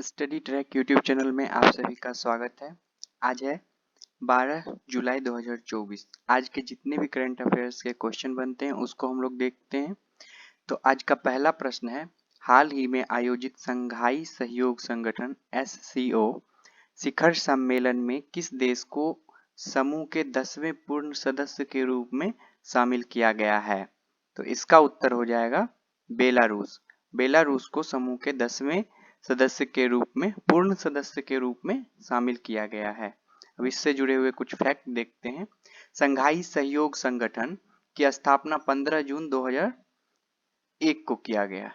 Study track YouTube channel में आप सभी का स्वागत है। आज है 12 जुलाई 2024। आज के जितने भी करंट अफेयर्स के क्वेश्चन बनते हैं उसको हम लोग देखते हैं। तो आज का पहला प्रश्न है, हाल ही में आयोजित संघाई सहयोग संगठन SCO शिखर सम्मेलन में किस देश को समूह के 10वें पूर्ण सदस्य के रूप में शामिल किया गया है? तो इसका उत्तर हो जाएगा बेलारूस। बेलारूस को समूह के 10वें सदस्य के रूप में, पूर्ण सदस्य के रूप में शामिल किया गया है। अब इससे जुड़े हुए कुछ फैक्ट देखते हैं। संघाई सहयोग संगठन की स्थापना 15 जून 2001 को किया गया।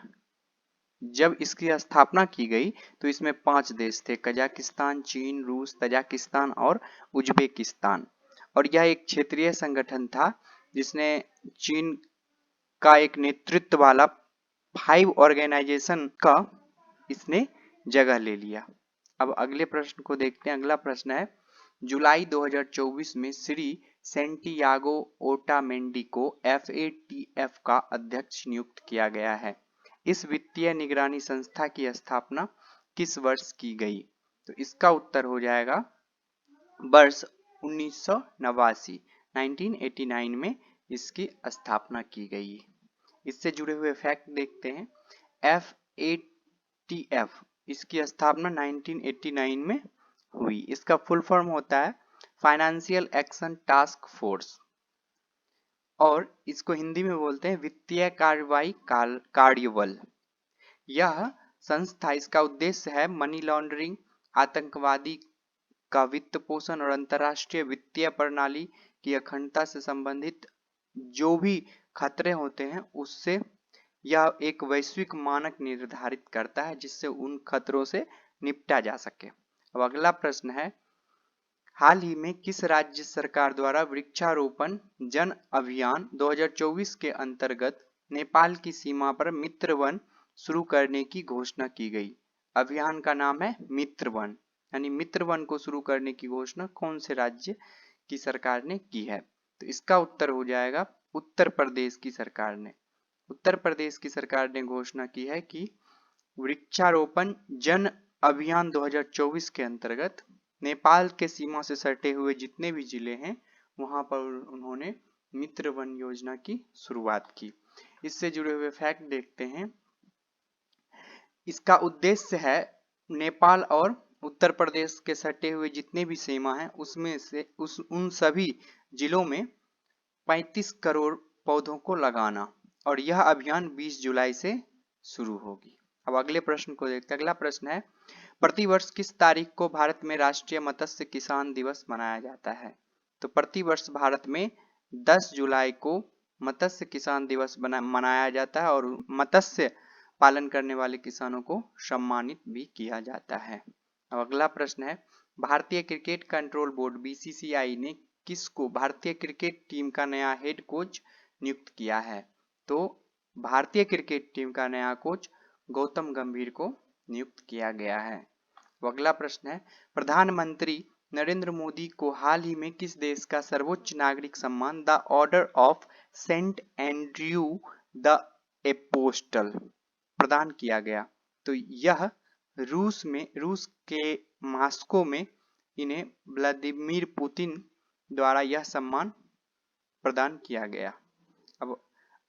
जब इसकी स्थापना की गई तो इसमें 5 देश थे, कजाकिस्तान, चीन, रूस, तजाकिस्तान और उज्बेकिस्तान। और यह एक क्षेत्रीय संगठन था जिसने चीन का एक नेतृत्व वाला 5 ऑर्गेनाइजेशन का इसने जगह ले लिया। अब अगले प्रश्न को देखते हैं। अगला प्रश्न है, जुलाई 2024 में श्री सेंटियागो ओटामेंडी को FATF का अध्यक्ष नियुक्त किया गया है। इस वित्तीय निगरानी संस्था की स्थापना किस वर्ष की गई? तो इसका उत्तर हो जाएगा वर्ष 1989, 1989 में इसकी स्थापना की गई। इससे जुड़े हुए फैक्ट देखते हैं। FATF इसकी स्थापना 1989 में हुई। इसका फुल फॉर्म होता है फाइनेंशियल एक्शन टास्क फोर्स, और इसको हिंदी में बोलते हैं वित्तीय कार्रवाई कार्यबल। यह संस्था, इसका उद्देश्य है मनी लॉन्ड्रिंग, आतंकवादी का वित्त पोषण और अंतर्राष्ट्रीय वित्तीय प्रणाली की अखंडता से संबंधित जो भी खतरे होते हैं उससे यह एक वैश्विक मानक निर्धारित करता है जिससे उन खतरों से निपटा जा सके। अब अगला प्रश्न है, हाल ही में किस राज्य सरकार द्वारा वृक्षारोपण जन अभियान 2024 के अंतर्गत नेपाल की सीमा पर मित्र वन शुरू करने की घोषणा की गई? अभियान का नाम है मित्र वन, यानी मित्र वन को शुरू करने की घोषणा कौन से राज्य की सरकार ने की है? तो इसका उत्तर हो जाएगा उत्तर प्रदेश की सरकार ने। उत्तर प्रदेश की सरकार ने घोषणा की है कि वृक्षारोपण जन अभियान 2024 के अंतर्गत नेपाल के सीमा से सटे हुए जितने भी जिले हैं वहां पर उन्होंने मित्र वन योजना की शुरुआत की। इससे जुड़े हुए फैक्ट देखते हैं। इसका उद्देश्य है नेपाल और उत्तर प्रदेश के सटे हुए जितने भी सीमा हैं उसमें से उन सभी जिलों में 35 करोड़ पौधों को लगाना, और यह अभियान 20 जुलाई से शुरू होगी। अब अगले प्रश्न को देखते हैं। अगला प्रश्न है, प्रतिवर्ष किस तारीख को भारत में राष्ट्रीय मत्स्य किसान दिवस मनाया जाता है? तो प्रतिवर्ष भारत में 10 जुलाई को मत्स्य किसान दिवस मनाया जाता है और मत्स्य पालन करने वाले किसानों को सम्मानित भी किया जाता है। अब अगला प्रश्न है, भारतीय क्रिकेट कंट्रोल बोर्ड BCCI ने किसको भारतीय क्रिकेट टीम का नया हेड कोच नियुक्त किया है? तो भारतीय क्रिकेट टीम का नया कोच गौतम गंभीर को नियुक्त किया गया है। अगला प्रश्न है, प्रधानमंत्री नरेंद्र मोदी को हाल ही में किस देश का सर्वोच्च नागरिक सम्मान the order of Saint Andrew the apostle प्रदान किया गया? तो यह रूस के मॉस्को में इन्हें व्लादिमीर पुतिन द्वारा यह सम्मान प्रदान किया गया। अब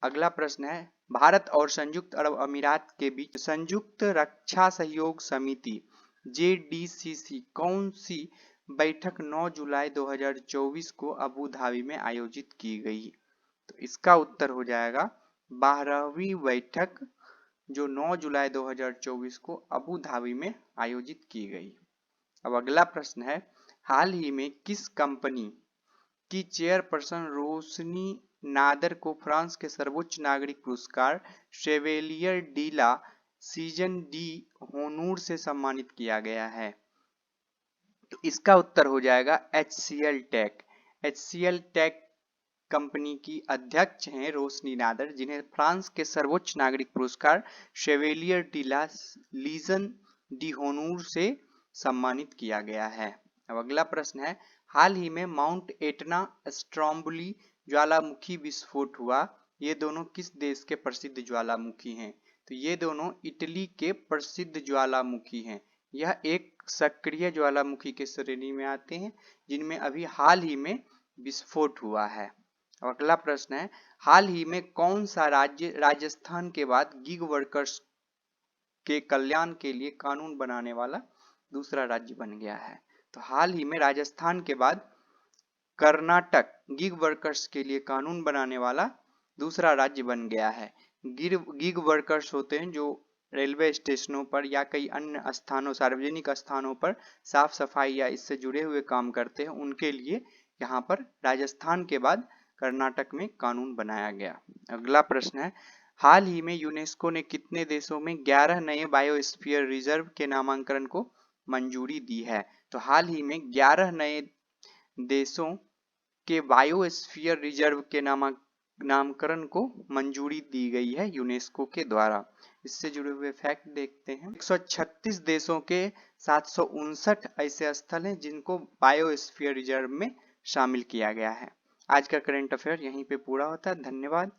अगला प्रश्न है, भारत और संयुक्त अरब अमीरात के बीच संयुक्त रक्षा सहयोग समिति JDCC कौन सी बैठक 9 जुलाई 2024 को अबू धाबी में आयोजित की गई? तो इसका उत्तर हो जाएगा 12वीं बैठक जो 9 जुलाई 2024 को अबू धाबी में आयोजित की गई। अब अगला प्रश्न है, हाल ही में किस कंपनी की चेयरपर्सन रोशनी नादर को फ्रांस के सर्वोच्च नागरिक पुरस्कार शेवेलियर डी ला सीजन डी होनूर से सम्मानित किया गया है? तो इसका उत्तर हो जाएगा HCL tech. HCL tech company की अध्यक्ष हैं रोशनी नादर, जिन्हें फ्रांस के सर्वोच्च नागरिक पुरस्कार शेवेलियर डी ला लीजन डी होनूर से सम्मानित किया गया है। अब अगला प्रश्न है, हाल ही में माउंट एटना स्ट्रोम्बोली ज्वालामुखी विस्फोट हुआ। ये दोनों किस देश के प्रसिद्ध ज्वालामुखी हैं? तो ये दोनों इटली के प्रसिद्ध ज्वालामुखी हैं। यह एक सक्रिय ज्वालामुखी के श्रेणी में आते हैं जिनमें अभी हाल ही में विस्फोट हुआ है। और अगला प्रश्न है, हाल ही में कौन सा राज्य राजस्थान के बाद गिग वर्कर्स के कल्याण के लिए कानून बनाने वाला दूसरा राज्य बन गया है? तो हाल ही में राजस्थान के बाद कर्नाटक गिग वर्कर्स के लिए कानून बनाने वाला दूसरा राज्य बन गया है। गिग वर्कर्स होते हैं जो रेलवे स्टेशनों पर या कई अन्य स्थानों, सार्वजनिक स्थानों पर साफ सफाई या इससे जुड़े हुए काम करते हैं, उनके लिए यहाँ पर राजस्थान के बाद कर्नाटक में कानून बनाया गया। अगला प्रश्न है, हाल ही में यूनेस्को ने कितने देशों में 11 नए बायोस्फीयर रिजर्व के नामांकन को मंजूरी दी है? तो हाल ही में 11 नए देशों के बायोस्फीयर रिजर्व के नामकरण को मंजूरी दी गई है यूनेस्को के द्वारा। इससे जुड़े हुए फैक्ट देखते हैं। 136 देशों के 759 ऐसे स्थल हैं जिनको बायोस्फीयर रिजर्व में शामिल किया गया है। आज का करंट अफेयर यहीं पे पूरा होता है। धन्यवाद।